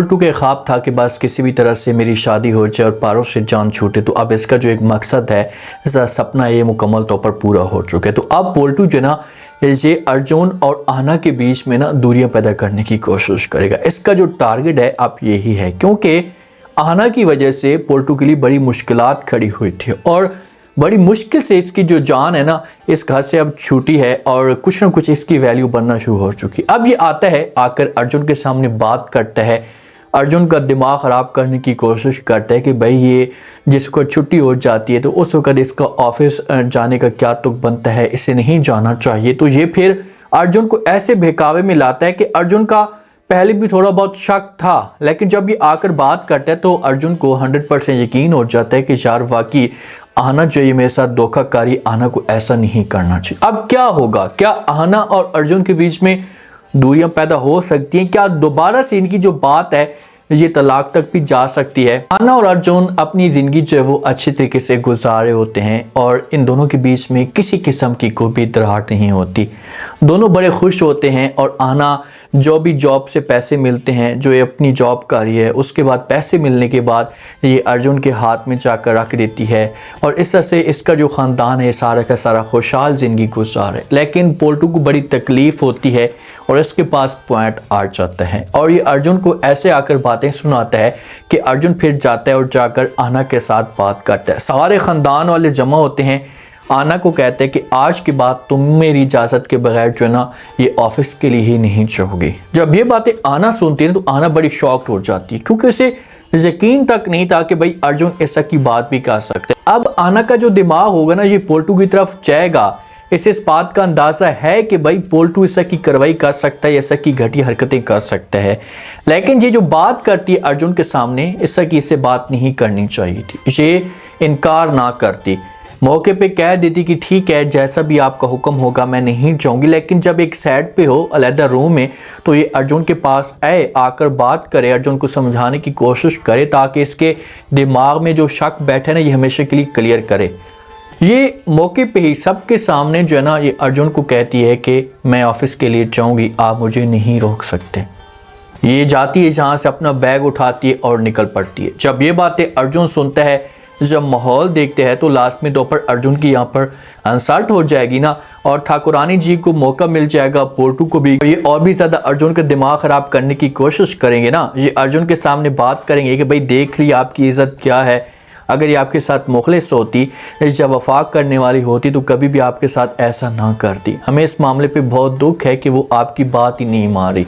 पोल्टू के ख्वाब था कि बस किसी भी तरह से मेरी शादी हो जाए और पारों से जान छूटे, तो अब इसका जो एक मकसद है, इसका सपना ये मुकम्मल तौर पर पूरा हो चुका है। तो अब पोल्टू जो ना ये अर्जुन और आहना के बीच में ना दूरियां पैदा करने की कोशिश करेगा। इसका जो टारगेट है अब यही है, क्योंकि आहना की वजह से पोल्टू के लिए बड़ी मुश्किलात खड़ी हुई थी और बड़ी मुश्किल से इसकी जो जान है ना इस घर से अब छूटी है और कुछ ना कुछ इसकी वैल्यू बनना शुरू हो चुकी। अब ये आता है, आकर अर्जुन के सामने बात करता है, अर्जुन का दिमाग ख़राब करने की कोशिश करता है कि भाई ये जिसको छुट्टी हो जाती है तो उस वक्त इसका ऑफिस जाने का क्या तुक बनता है, इसे नहीं जाना चाहिए। तो ये फिर अर्जुन को ऐसे बहकावे में लाता है कि अर्जुन का पहले भी थोड़ा बहुत शक था, लेकिन जब ये आकर बात करता है तो अर्जुन को 100% यकीन हो जाता है कि यार वाकई आहना जो ये मेरे साथ धोखाकारी, आहना को ऐसा नहीं करना चाहिए। अब क्या होगा, क्या आहना और अर्जुन के बीच में दूरियां पैदा हो सकती हैं? क्या दोबारा से इनकी जो बात है ये तलाक तक भी जा सकती है? आहना और अर्जुन अपनी ज़िंदगी जो है वो अच्छी तरीके से गुजारे होते हैं और इन दोनों के बीच में किसी किस्म की कोई भी दरार नहीं होती। दोनों बड़े खुश होते हैं और आहना जो भी जॉब से पैसे मिलते हैं, जो ये अपनी जॉब कर रही है, उसके बाद पैसे मिलने के बाद ये अर्जुन के हाथ में जाकर रख देती है और इस तरह से इसका जो ख़ानदान है सारा का सारा खुशहाल ज़िंदगी गुजार है। लेकिन पोल्टू को बड़ी तकलीफ़ होती है और इसके पास पॉइंट आ जाता है और ये अर्जुन को ऐसे आकर बातें सुनाता है कि अर्जुन फिर जाता है और जाकर आहना के साथ बात करता है। सारे ख़ानदान वाले जमा होते हैं, आहना को कहते हैं कि आज के बाद तुम मेरी इजाज़त के बगैर जो है ना ये ऑफिस के लिए ही नहीं जाओगे। जब ये बातें आहना सुनती है तो आहना बड़ी शॉक्ड हो जाती है, क्योंकि उसे यकीन तक नहीं था कि भाई अर्जुन ऐसा की बात भी कर सकते। अब आहना का जो दिमाग होगा ना ये पोल्टू की तरफ जाएगा। इसे इस बात का अंदाज़ा है कि भाई पोल्टू ऐसा की कार्रवाई कर सकता है, ऐसा की घटिया हरकतें कर सकता है, लेकिन ये जो बात करती है अर्जुन के सामने, ऐसा की इसे बात नहीं करनी चाहिए थी। ये इनकार ना करती, मौके पे कह देती कि ठीक है जैसा भी आपका हुक्म होगा मैं नहीं जाऊंगी। लेकिन जब एक साइड पे हो अलहदा रूम में तो ये अर्जुन के पास आए, आकर बात करे, अर्जुन को समझाने की कोशिश करे ताकि इसके दिमाग में जो शक बैठे ना ये हमेशा के लिए क्लियर करे। ये मौके पे ही सबके सामने जो है ना ये अर्जुन को कहती है कि मैं ऑफिस के लिए जाऊँगी, आप मुझे नहीं रोक सकते। ये जाती है जहाँ से अपना बैग उठाती है और निकल पड़ती है। जब ये बातें अर्जुन सुनता है, जब माहौल देखते हैं तो लास्ट में दोपहर अर्जुन की यहाँ पर इंसल्ट हो जाएगी ना और ठाकुरानी जी को मौका मिल जाएगा, पोल्टू को भी, ये और भी ज़्यादा अर्जुन का दिमाग ख़राब करने की कोशिश करेंगे ना। ये अर्जुन के सामने बात करेंगे कि भाई देख ली आपकी इज़्ज़त क्या है, अगर ये आपके साथ मुखलिस होती, जब वफाक करने वाली होती तो कभी भी आपके साथ ऐसा ना करती। हमें इस मामले पर बहुत दुख है कि वो आपकी बात ही नहीं मारी।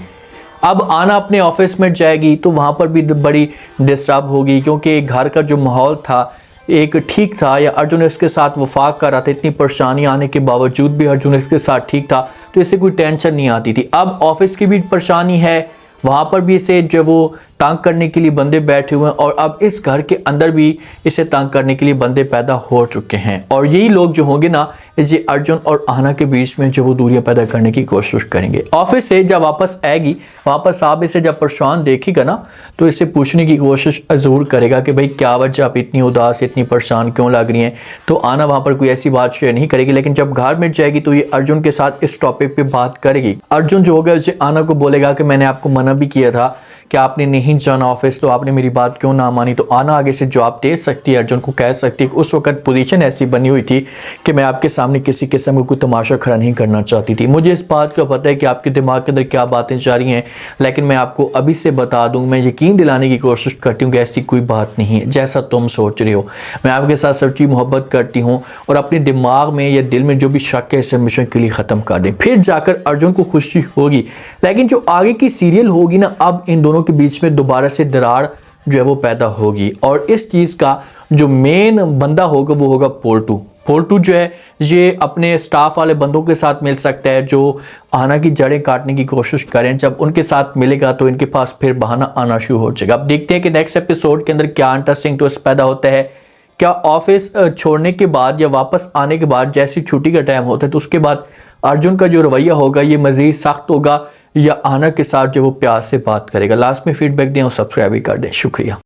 अब आहना अपने ऑफिस में जाएगी तो वहाँ पर भी बड़ी डिस्टर्ब होगी, क्योंकि घर का जो माहौल था एक ठीक था या अर्जुन इसके साथ वफाक कर रहा था, इतनी परेशानी आने के बावजूद भी अर्जुन इसके साथ ठीक था तो इसे कोई टेंशन नहीं आती थी। अब ऑफिस की भी परेशानी है, वहाँ पर भी इसे जो वो तंग करने के लिए बंदे बैठे हुए हैं और अब इस घर के अंदर भी इसे तंग करने के लिए बंदे पैदा हो चुके हैं और यही लोग जो होंगे ना इसे अर्जुन और आहना के बीच में जो वो दूरियां पैदा करने की कोशिश करेंगे। ऑफिस से जब वापस आएगी, वापस साहब इसे जब परेशान देखेगा ना तो इसे पूछने की कोशिश ज़रूर करेगा कि भाई क्या वजह, आप इतनी उदास, इतनी परेशान क्यों लग रही हैं। तो आहना वहाँ पर कोई ऐसी बात शेयर नहीं करेगी, लेकिन जब घर में जाएगी तो ये अर्जुन के साथ इस टॉपिक पर बात करेगी। अर्जुन जो होगा उसे आहना को बोलेगा कि मैंने आपको मना भी किया था कि आपने नहीं जाना ऑफिस, तो आपने मेरी बात क्यों ना मानी। तो आहना आगे से जवाब दे सकती है, अर्जुन को कह सकती है कि उस वक्त पोजीशन ऐसी बनी हुई थी कि मैं आपके सामने किसी किस्म का कोई तमाशा खड़ा नहीं करना चाहती थी। मुझे इस बात का पता है कि आपके दिमाग के अंदर क्या बातें जा रही हैं, लेकिन मैं आपको अभी से बता दूं, मैं यकीन दिलाने की कोशिश करती हूँ कि ऐसी कोई बात नहीं है जैसा तुम सोच रहे हो। मैं आपके साथ सच्ची मोहब्बत करती हूँ और अपने दिमाग में या दिल में जो भी शक है इसे हमेशा के लिए ख़त्म कर दें। फिर जाकर अर्जुन को खुशी होगी। लेकिन जो आगे की सीरियल होगी ना, अब इन दोनों के बीच में दोबारा से दरार जो है वो पैदा होगी और इस चीज़ का जो मेन बंदा होगा वो होगा पोल्टू। पोल्टू जो है ये अपने स्टाफ वाले बंदों के साथ मिल सकता है जो आहना की जड़ें काटने की कोशिश करें। जब उनके साथ मिलेगा तो इनके पास फिर बहाना आना शुरू हो जाएगा। अब देखते हैं कि नेक्स्ट एपिसोड के अंदर क्या इंटरेस्टिंग ट्विस्ट पैदा होता है। क्या ऑफिस छोड़ने के बाद या वापस आने के बाद जैसी छुट्टी का टाइम होता है तो उसके बाद अर्जुन का जो रवैया होगा ये मज़ीद सख्त होगा या आहना के साथ जो वो प्यार से बात करेगा। लास्ट में फीडबैक दें और सब्सक्राइब भी कर दें। शुक्रिया।